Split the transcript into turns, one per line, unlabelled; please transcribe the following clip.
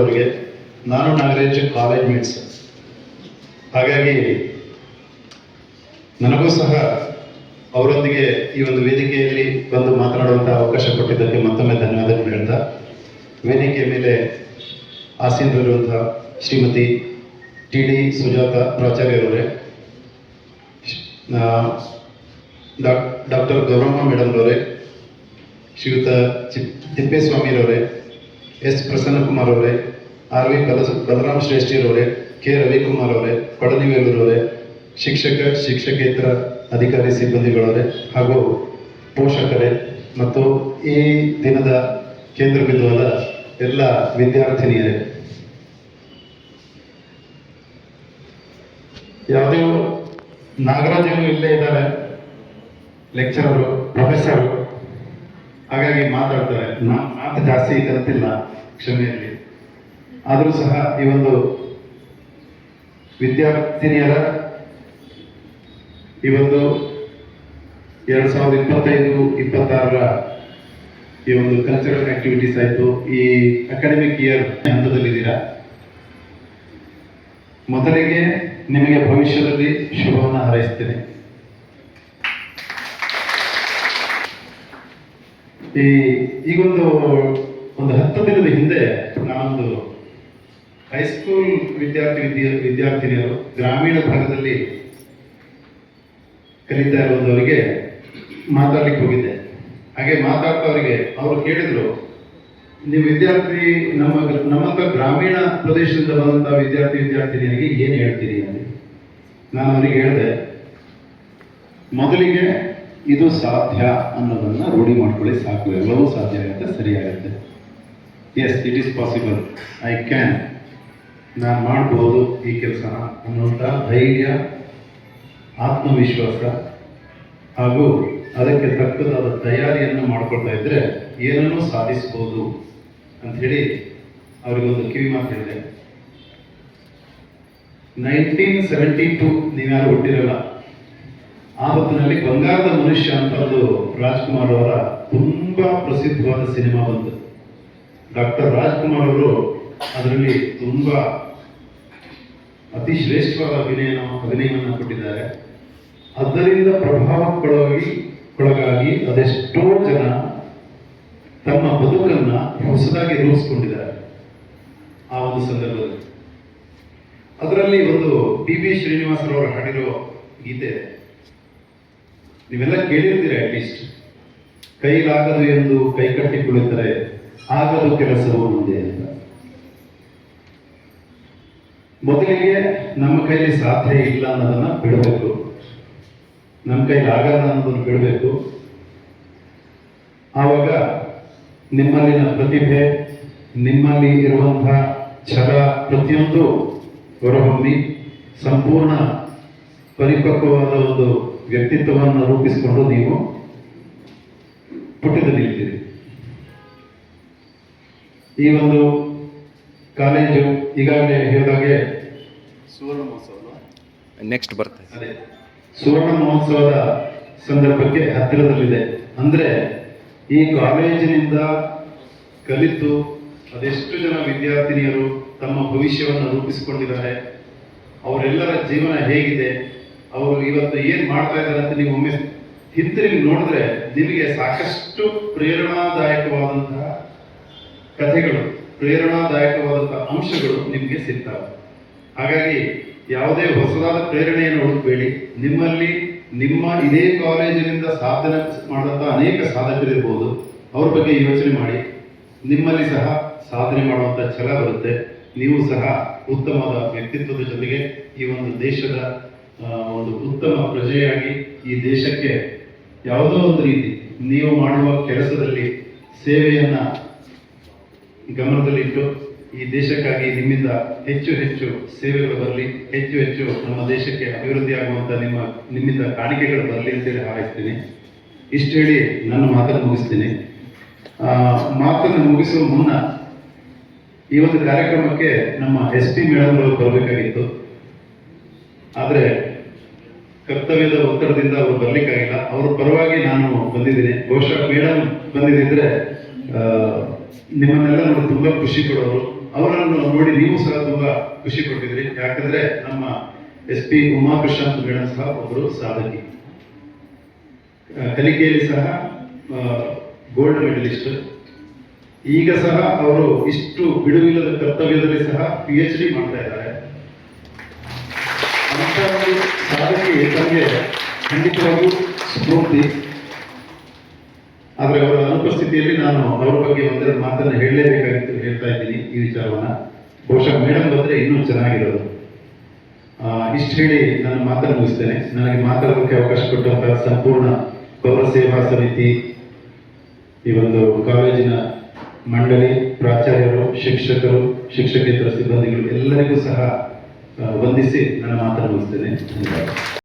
ಅವರಿಗೆ. ನಾನು Nagaraj college mates, ಹಾಗಾಗಿ ನನಗೂ ಸಹ ಅವರೊಂದಿಗೆ ಈ ಒಂದು ವೇದಿಕೆಯಲ್ಲಿ ಬಂದು ಮಾತನಾಡುವಂತಹ ಅವಕಾಶ ಕೊಟ್ಟಿದ್ದಕ್ಕೆ ಮತ್ತೊಮ್ಮೆ ಧನ್ಯವಾದಗಳು ಹೇಳ್ತಾ, ವೇದಿಕೆಯ ಮೇಲೆ ಆಸೀನರಿರುವಂತಹ ಶ್ರೀಮತಿ ಟಿ.ಡಿ. ಸುಜಾತ ಪ್ರಾಚಾರ್ಯರವರೇ, ಡಾಕ್ಟರ್ ಗೌರಮ್ಮ ಮೇಡಮ್ರವರೇ, ಶ್ರೀಯುತ ತಿಪ್ಪೇಸ್ವಾಮಿರವರೇ, ಎಸ್ ಪ್ರಸನ್ನಕುಮಾರ್ ಅವರೇ, ಆರ್ ವಿ ಬಲರಾಮ್ ಶ್ರೇಷ್ಠಿರವರೇ, ಕೆ ರವಿಕುಮಾರ್ ಅವರೇ, ಪಳನಿವೇಲೂರವರೇ, ಶಿಕ್ಷಕೇತರ ಅಧಿಕಾರಿ ಸಿಬ್ಬಂದಿಗಳವರೇ ಹಾಗೂ ಪೋಷಕರೇ ಮತ್ತು ಈ ದಿನದ ಕೇಂದ್ರ ಬಿಂದುವಾದ ಎಲ್ಲ ವಿದ್ಯಾರ್ಥಿನಿಯರೇ, ಯಾವುದೇ ನಾಗರಾಜರು ಇಲ್ಲೇ ಇದ್ದಾರೆ, ಲೆಕ್ಚರರು, ಪ್ರೊಫೆಸರ್, ಹಾಗಾಗಿ ಮಾತಾಡ್ತಾರೆ. ಮಾತು ಜಾಸ್ತಿ ಕಲಿತಿಲ್ಲ, ಕ್ಷಮೆಯಲ್ಲಿ. ಆದರೂ ಸಹ ಈ ಒಂದು ವಿದ್ಯಾರ್ಥಿನಿಯರ ಈ ಒಂದು 2025-26 ಈ ಒಂದು ಕಲ್ಚರಲ್ ಆಕ್ಟಿವಿಟೀಸ್ ಆಯಿತು. ಈ ಅಕಾಡೆಮಿಕ್ ಇಯರ್ ಹಂತದಲ್ಲಿದ್ದೀರಾ. ಮೊದಲಿಗೆ ನಿಮಗೆ ಭವಿಷ್ಯದಲ್ಲಿ ಶುಭವನ್ನು ಹಾರೈಸ್ತೇನೆ. ಈಗೊಂದು 10 ದಿನದ ಹಿಂದೆ ನಾನೊಂದು ಹೈಸ್ಕೂಲ್ ವಿದ್ಯಾರ್ಥಿನಿಯರು ಗ್ರಾಮೀಣ ಭಾಗದಲ್ಲಿ ಕಲಿತಾ ಇರುವಂಥವರಿಗೆ ಮಾತಾಡ್ಲಿಕ್ಕೆ ಹೋಗಿದ್ದೆ. ಹಾಗೆ ಮಾತಾಡ್ತಾ ಅವರಿಗೆ ಅವರು ಕೇಳಿದ್ರು, ನೀವು ವಿದ್ಯಾರ್ಥಿ ನಮ್ಮಂತ ಗ್ರಾಮೀಣ ಪ್ರದೇಶದಿಂದ ಬಂದಂತಹ ವಿದ್ಯಾರ್ಥಿನಿಯರಿಗೆ ಏನು ಹೇಳ್ತೀರಿ ಅಂತ. ನಾನು ಅವರಿಗೆ ಹೇಳಿದೆ, ಮೊದಲಿಗೆ ಇದು ಸಾಧ್ಯ ಅನ್ನೋದನ್ನ ರೂಢಿ ಮಾಡ್ಕೊಳ್ಳಿ, ಸಾಕು, ಎಲ್ಲವೂ ಸಾಧ್ಯ ಆಗುತ್ತೆ, ಸರಿಯಾಗುತ್ತೆ. Yes, it is possible, I can, ನಾನು ಮಾಡ್ಬೋದು ಈ ಕೆಲಸನ ಅನ್ನುವಂಥ ಧೈರ್ಯ, ಆತ್ಮವಿಶ್ವಾಸ ಹಾಗೂ ಅದಕ್ಕೆ ತಕ್ಕದಾದ ತಯಾರಿಯನ್ನು ಮಾಡ್ಕೊಳ್ತಾ ಇದ್ರೆ ಏನನ್ನೂ ಸಾಧಿಸ್ಬೋದು ಅಂಥೇಳಿ ಅವರಿಗೊಂದು ಕಿವಿ ಮಾತು ಹೇಳಿದೆ. 1972 ನೀವ್ಯಾರು ಹುಟ್ಟಿರಲ್ಲ, ಆ ಹೊತ್ತಿನಲ್ಲಿ ಬಂಗಾರದ ಮನುಷ್ಯ ಅಂತ ಒಂದು ರಾಜ್ಕುಮಾರ್ ಅವರ ತುಂಬಾ ಪ್ರಸಿದ್ಧವಾದ ಸಿನಿಮಾ ಬಂತು. ಡಾಕ್ಟರ್ ರಾಜ್ಕುಮಾರ್ ಅವರು ಅದರಲ್ಲಿ ತುಂಬಾ ಅತಿ ಶ್ರೇಷ್ಠವಾದ ಅಭಿನಯವನ್ನು ಕೊಟ್ಟಿದ್ದಾರೆ. ಅದರಿಂದ ಪ್ರಭಾವಕ್ಕೊಳಗಾಗಿ ಅದೆಷ್ಟೋ ಜನ ತಮ್ಮ ಬದುಕನ್ನ ಹೊಸದಾಗಿ ರೂಪಿಸಿಕೊಂಡಿದ್ದಾರೆ ಆ ಒಂದು ಸಂದರ್ಭದಲ್ಲಿ. ಅದರಲ್ಲಿ ಒಂದು ಬಿ ಶ್ರೀನಿವಾಸರವರು ಹಾಡಿರೋ ಗೀತೆ ನೀವೆಲ್ಲ ಕೇಳಿರ್ತೀರ ಅಟ್ಲೀಸ್ಟ್. ಕೈಲಾಗದು ಎಂದು ಕೈಕಟ್ಟಿ ಕುಳಿತರೆ ಆಗದು ಕೆಲಸವು ಮುಂದೆ ಅಂತ. ಮೊದಲಿಗೆ ನಮ್ಮ ಕೈಲಿ ಸಾಧ್ಯ ಇಲ್ಲ ಅನ್ನೋದನ್ನ ಬಿಡಬೇಕು, ನಮ್ಮ ಕೈಲಿ ಆಗಲ್ಲ ಅನ್ನೋದನ್ನು ಬಿಡಬೇಕು. ಆವಾಗ ನಿಮ್ಮಲ್ಲಿನ ಪ್ರತಿಭೆ, ನಿಮ್ಮಲ್ಲಿ ಇರುವಂತಹ ಛಲ ಪ್ರತಿಯೊಂದು ಹೊರಹೊಮ್ಮಿ ಸಂಪೂರ್ಣ ಪರಿಪಕ್ವವಾದ ಒಂದು ವ್ಯಕ್ತಿತ್ವವನ್ನು ರೂಪಿಸಿಕೊಂಡು ನೀವು ಪುಟದಲ್ಲಿ ನಿಲ್ತೀರಿ. ಈ ಒಂದು ಕಾಲೇಜು ಈಗಾಗಲೇ ಹೇಳಿದಾಗೆ ಸುವರ್ಣ ಮಹೋತ್ಸವ
ನೆಕ್ಸ್ಟ್ ಬರ್ತದೆ.
ಅದೇ ಸುವರ್ಣ ಮಹೋತ್ಸವದ ಸಂದರ್ಭಕ್ಕೆ ಹತ್ತಿರದಲ್ಲಿದೆ. ಅಂದ್ರೆ ಈ ಕಾಲೇಜಿನಿಂದ ಕಲಿತು ಅದೆಷ್ಟು ಜನ ವಿದ್ಯಾರ್ಥಿನಿಯರು ತಮ್ಮ ಭವಿಷ್ಯವನ್ನು ರೂಪಿಸಿಕೊಂಡಿದ್ದಾರೆ, ಅವರೆಲ್ಲರ ಜೀವನ ಹೇಗಿದೆ, ಅವರು ಇವತ್ತು ಏನ್ ಮಾಡ್ತಾ ಇದ್ದಾರೆ ಅಂತ ನೀವು ಒಮ್ಮೆ ಹಿಂತಿರುಗಿ ನೋಡಿದ್ರೆ ನಿಮಗೆ ಸಾಕಷ್ಟು ಪ್ರೇರಣಾದಾಯಕವಾದಂತಹ ಕಥೆಗಳು, ಪ್ರೇರಣಾದಾಯಕವಾದಂತಹ ಅಂಶಗಳು ನಿಮಗೆ ಸಿಗ್ತವೆ. ಹಾಗಾಗಿ ಯಾವುದೇ ಹೊಸದಾದ ಪ್ರೇರಣೆಯನ್ನು ಹುಡುಕಬೇಡಿ. ನಿಮ್ಮಲ್ಲಿ ನಿಮ್ಮ ಇದೇ ಕಾಲೇಜಿನಿಂದ ಸಾಧನೆ ಮಾಡಿದಂತಹ ಅನೇಕ ಸಾಧಕರಿರ್ಬೋದು, ಅವ್ರ ಬಗ್ಗೆ ಯೋಚನೆ ಮಾಡಿ. ನಿಮ್ಮಲ್ಲಿ ಸಹ ಸಾಧನೆ ಮಾಡುವಂಥ ಛಲ ಬರುತ್ತೆ. ನೀವು ಸಹ ಉತ್ತಮವಾದ ವ್ಯಕ್ತಿತ್ವದ ಜೊತೆಗೆ ಈ ಒಂದು ದೇಶದ ಒಂದು ಉತ್ತಮ ಪ್ರಜೆಯಾಗಿ ಈ ದೇಶಕ್ಕೆ ಯಾವುದೋ ಒಂದು ರೀತಿ ನೀವು ಮಾಡುವ ಕೆಲಸದಲ್ಲಿ ಸೇವೆಯನ್ನ ಗಮನದಲ್ಲಿಟ್ಟು ಈ ದೇಶಕ್ಕಾಗಿ ನಿಮ್ಮಿಂದ ಹೆಚ್ಚು ಹೆಚ್ಚು ಸೇವೆಗಳು ಬರಲಿ, ಹೆಚ್ಚು ಹೆಚ್ಚು ನಮ್ಮ ದೇಶಕ್ಕೆ ಅಭಿವೃದ್ಧಿ ಆಗುವಂತ ನಿಮ್ಮಿಂದ ಕಾಣಿಕೆಗಳು ಬರಲಿ ಅಂತೇಳಿ ಹಾರೈಸ್ತೀನಿ. ಇಷ್ಟು ಹೇಳಿ ನನ್ನ ಮಾತನ್ನು ಮುಗಿಸ್ತೀನಿ. ಮಾತನ್ನು ಮುಗಿಸುವ ಮುನ್ನ ಈ ಒಂದು ಕಾರ್ಯಕ್ರಮಕ್ಕೆ ನಮ್ಮ SP ಮೇಡಮ್ ಅವರು ಬರಬೇಕಾಗಿತ್ತು. ಆದರೆ ಕರ್ತವ್ಯದ ಒತ್ತಡದಿಂದ ಅವರು ಬರ್ಲಿಕ್ಕಾಗಿಲ್ಲ. ಅವ್ರ ಪರವಾಗಿ ನಾನು ಬಂದಿದ್ದೀನಿ. ಬಹುಶಃ ಮೇಡಮ್ ಬಂದಿದ್ದಿದ್ರೆ ನಿಮ್ಮನ್ನೆಲ್ಲ ನೋಡಿ ತುಂಬಾ ಖುಷಿ ಪಡೋರು. ಅವರನ್ನು ನೋಡಿ ನೀವು ಸಹ ತುಂಬಾ ಖುಷಿ ಪಟ್ಟಿದ್ರಿ. ಯಾಕಂದ್ರೆ ನಮ್ಮ SP ಉಮಾಪ್ರಶಾಂತ್ ಮೇಡಮ್ ಸಹ ಒಬ್ಬರು ಸಾಧಕಿ, ಕಲಿಕೆಯಲ್ಲಿ ಸಹ ಗೋಲ್ಡ್ ಮೆಡಲಿಸ್ಟ್. ಈಗ ಸಹ ಅವರು ಇಷ್ಟು ಬಿಡುವಿಲ್ಲದ ಕರ್ತವ್ಯದಲ್ಲಿ ಸಹ PhD ಮಾಡ್ತಾ ಇದ್ದಾರೆ. ಅಂತ ಒಂದು ಸಾಧಕಿ ತಮಗೆ ಖಂಡಿತವಾಗಿಯೂ ಸ್ಫೂರ್ತಿ. ಆದರೆ ಅವರ ಅನುಪಸ್ಥಿತಿಯಲ್ಲಿ ನಾನು ಅವರ ಬಗ್ಗೆ ಒಂದೆರಡು ಮಾತನ್ನು ಹೇಳಲೇಬೇಕಾಗಿತ್ತು, ಹೇಳ್ತಾ ಇದ್ದೀನಿ ಈ ವಿಚಾರವನ್ನ. ಬಹುಶಃ ಮೇಡಮ್ ಬಂದ್ರೆ ಇನ್ನೂ ಚೆನ್ನಾಗಿರೋದು. ಇಷ್ಟು ಹೇಳಿ ನಾನು ಮಾತನ್ನು ಮುಗಿಸ್ತೇನೆ. ನನಗೆ ಮಾತಾಡೋದಕ್ಕೆ ಅವಕಾಶ ಕೊಟ್ಟಂತಹ ಸಂಪೂರ್ಣ ಪೌರ ಸೇವಾ ಸಮಿತಿ, ಈ ಒಂದು ಕಾಲೇಜಿನ ಮಂಡಳಿ, ಪ್ರಾಚಾರ್ಯರು, ಶಿಕ್ಷಕರು, ಶಿಕ್ಷಕೇತರ ಸಿಬ್ಬಂದಿಗಳು ಎಲ್ಲರಿಗೂ ಸಹ ವಂದಿಸಿ ನನ್ನ ಮಾತನ್ನು ಮುಗಿಸ್ತೇನೆ. ಧನ್ಯವಾದ.